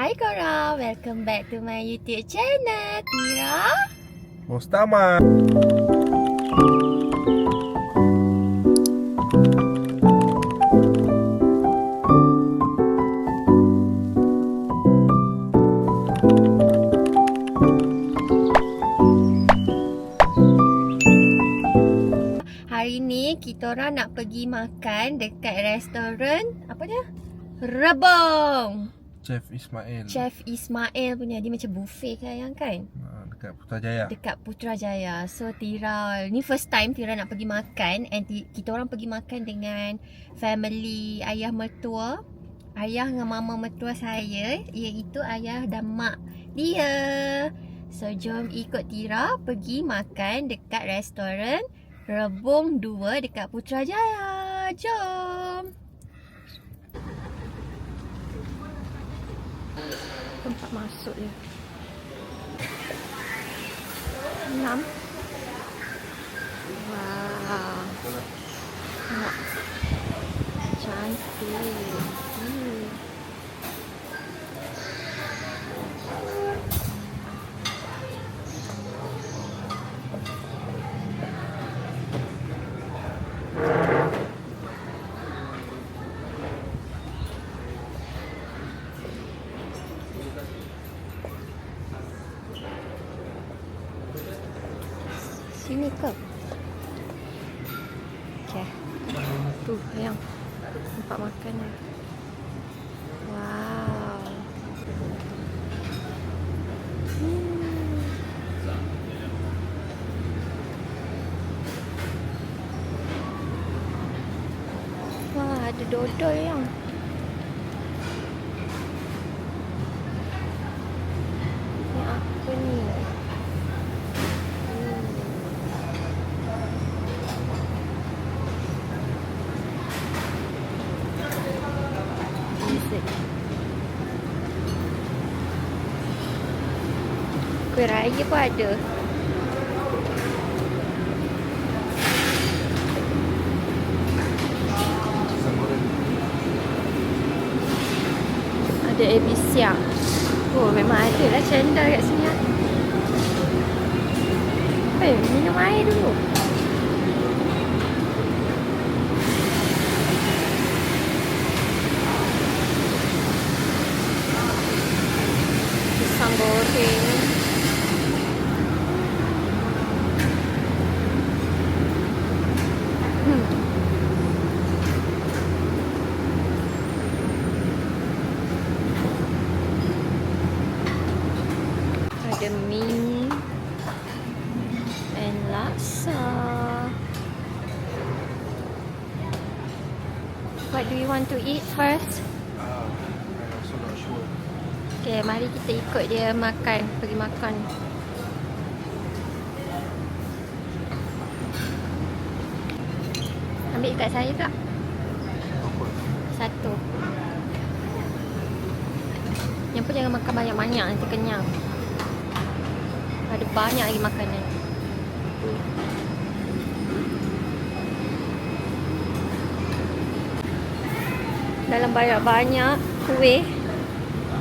Hai korang, welcome back to my YouTube channel. Tira Mustama. hari ni kita orang nak pergi makan dekat restoran apa dia? Rebong. Chef Ismail punya. Dia macam buffet kan kan? Dekat Putrajaya. Dekat Putrajaya. So Tira, ni first time Tira nak pergi makan. And kita orang pergi makan dengan family ayah mertua, ayah dengan mama mertua saya, iaitu ayah dan mak dia. So jom ikut Tira pergi makan dekat restoran Rebong 2 dekat Putrajaya. Jom. Tempat masuk dia 6. Wow. Tengok. Cantik. Sini ke? Okay. Tu yang tempat makan ni. Wow. Wah, ada dodol yang. Ni apa ni? Kuih raya pun ada. Ada ebi siang. Oh, memang ada lah cendol kat sini. Minum air dulu. Pisang goreng. Ada mie and laksa. What do you want to eat first? I'm also not sure. Okay, mari kita ikut dia makan. Pergi makan. Ambil kat saya tak? Satu. Yang pun jangan makan banyak-banyak, nanti kenyang. Ada banyak lagi makanan. Dalam banyak-banyak kuih.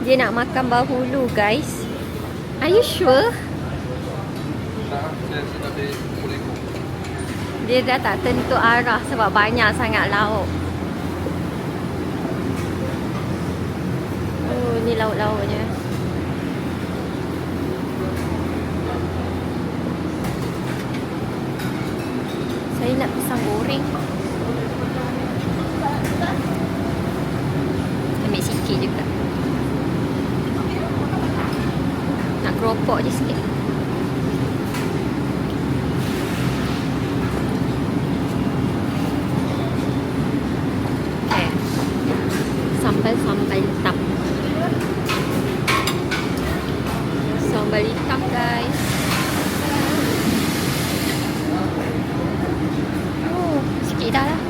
Dia nak makan bahulu, guys. Are you sure? Dia dah tak tentu arah sebab banyak sangat lauk. Oh, ni lauk-lauknya. Saya nak pisang goreng. Ambil sikit juga. Nak keropok je sikit. Okay. Sambal hitam. Sambal hitam, guys. Sikit dah lah.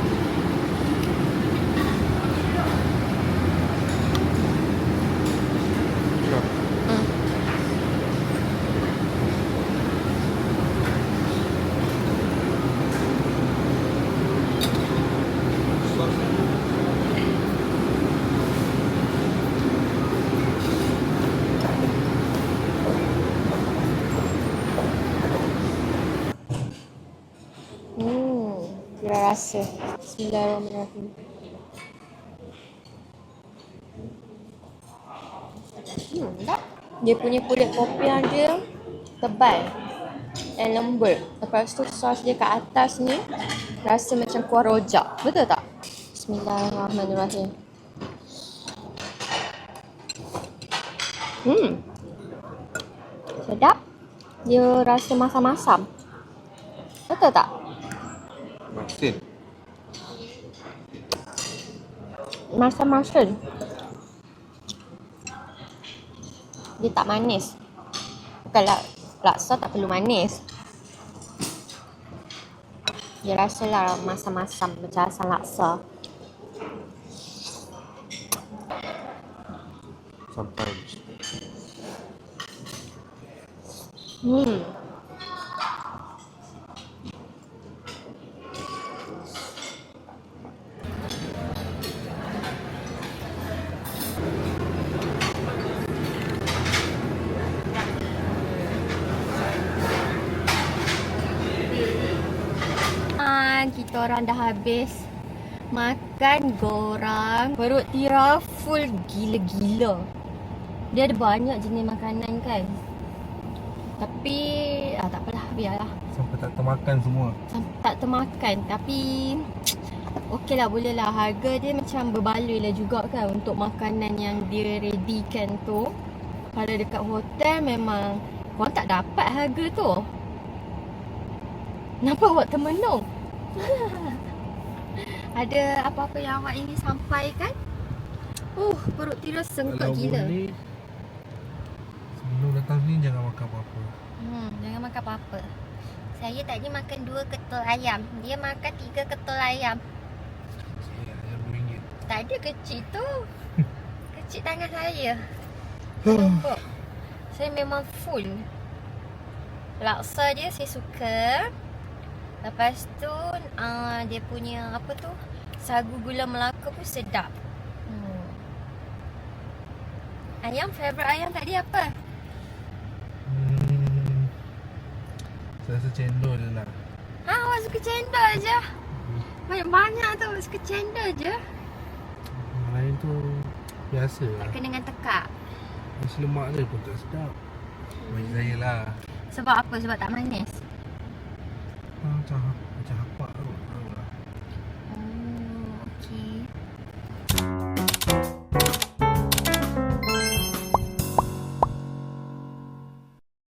rasa. Bismillahirrahmanirrahim. Tak? Dia punya kulit popiah dia tebal dan lembut. Lepas tu sos dia kat atas ni rasa macam kuah rojak. Betul tak? Bismillahirrahmanirrahim. Sedap. Dia rasa masam-masam. Betul tak? Masin. Masam-masam. Dia tak manis. Bukan laksa tak perlu manis. Dia rasalah masam-masam macam asam laksa. Sometimes. Kita orang dah habis makan goreng. Perut Tira full gila-gila. Dia ada banyak jenis makanan kan. Tapi tak apalah, biarlah. Sampai tak termakan semua. Sampai tak termakan. Tapi okey lah, boleh lah. Harga dia macam berbaloi lah juga kan untuk makanan yang dia readykan tu. Kalau dekat hotel memang korang tak dapat harga tu. Kenapa awak termenung? Ada apa-apa yang awak ingin sampaikan? Perut Tira sengkak Kalau gila. boleh, sebelum datang sini jangan makan apa-apa. Jangan makan apa-apa. Saya tadi makan 2 ketul ayam. Dia makan 3 ketul ayam. Saya ayam RM2. Tak ada kecil tu. Kecil tangan saya. Nampak? Saya memang full. Laksa dia saya suka. Lepas tu dia punya apa tu, sagu gula Melaka pun sedap. Ayam, favourite ayam tadi apa? Saya rasa cendol je lah. Awak suka cendol je? Banyak-banyak tu awak suka cendol je? Yang lain tu biasa lah. Tak kena dengan tekak. Nasi lemak dia pun tak sedap. Bagi saya lah. Sebab apa? Sebab tak manis. Macam